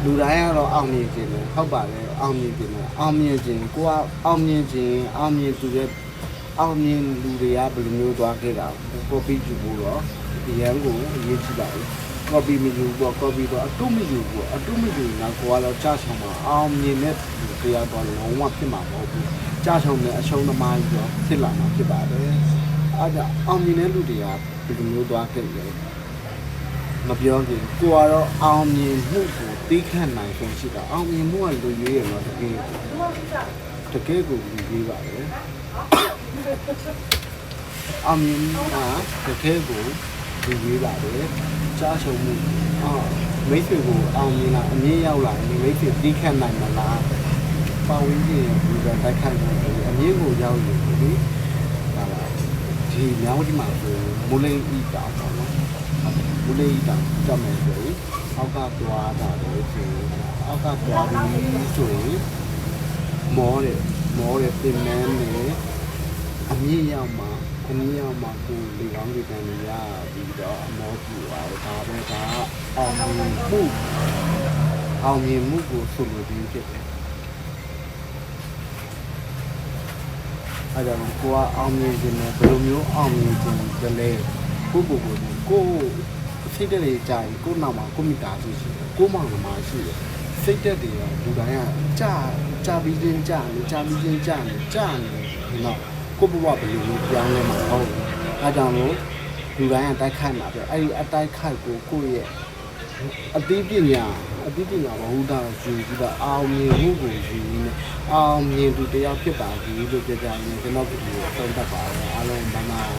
လူတိုင်းကတော့အောင်မြင်ခြင်းတယ်ဟုတ်ပါတယ်အောင်မြင်ခြင်းတယ်အောင်မြင်ခြင်းကိုကအောင်မြင်ခြင်းအောင်မြင်သူရဲ့အောင်မြင်လူတွေကဘယ်လိုမျိုးသွားခဲ့တာကိုပြီးယူဖို့တော့ဒီရန်ကိုရေးကြည့်ပါဦးကော်ပီမယူတော့ကော်ပီတော့အတုမယူဘူးအတုမယူတော့ကိုကတော့ကြားဆောင်မှာအောင်မြင်တဲ့တရားပေါ်လုံးဝဖြစ်မှာမဟုတ်ဘူးကြားဆောင်တဲ့အရှုံးသမားကြီးတော့ဖြစ်လာမှာဖြစ်ပါတယ်အဲ့ဒါအောင်မြင်တဲ့လူတွေကဘယ်လိုမျိုးသွားခဲ့လဲမပြောခင်ကိုကတော့အောင်မြင်မှုကိုသိခံနိုင်ဆုံးရှိတာအောင်မြင်မှုကလူရွေးရတော့တကယ်ကိုလူရွေးပါတယ်အောင်မြင်မှုကတကယ်ကိုလူရွေးပါတယ်ကြားဆုံးမှုမိတ်ဆွေကိုအောင်မြင်လာအမြင့်ရောက်လာရင်မိတ်ဆွေသိခံနိုင်မလားပါဝင်ခြင်းဒီကတိုက်ခိုက်မှုအမြင့်ကိုရောက်ရင်ဒီဒါပါဒီမြောင်းဒီမှာဆိုမူလိန်ဤတောင်ပေါ့နော်မူလိန်ဤတောင်ကြမယ်ဆိုရင်အောက်ကသွားတာလို့ဆိုအောက်ကသွားပြီးဆိုရင်မောတယ်ပြင်နှန်းနေအမြင့်ရောက်မှာကိုလေကောင်းတွေတန်ရပြီးတော့အမောပြူပါတယ်ဒါပဲဒါအောင်မြင်မှုကိုဆိုလိုပြီးဖြစ်တယ်အဲ့ဒါကိုကအောင်မြင်ခြင်းနဲ့ဘယ်လိုမျိုးအောင်မြင်ခြင်းတလဲကိုစိတ်တက်တွေကြာရင်ကိုနောက်မှာကိုမိသားစုရှိတယ်ကိုမောင်နှမရှိတယ်စိတ်တက်တွေကလူတိုင်းကကြာပြီးချင်းကြာနေနော်ကိုဘဝဘယ်လိုပြောင်းလဲမှာဟုတ်အားကြောင့်လို့လူတိုင်းကတိုက်ခိုက်မှာပြအဲ့ဒီအတိုက်ခိုက်ကိုရဲ့အသိပညာဘဝတာယူပြီးတော့အောင်မြင်မှုကိုယူနေအောင်မြင်သူတရားဖြစ်ပါသည်လို့ပြောကြရင်ကျွန်တော်ဗီဒီယိုဆုံးတတ်ပါတယ်အားလုံးဘာမှ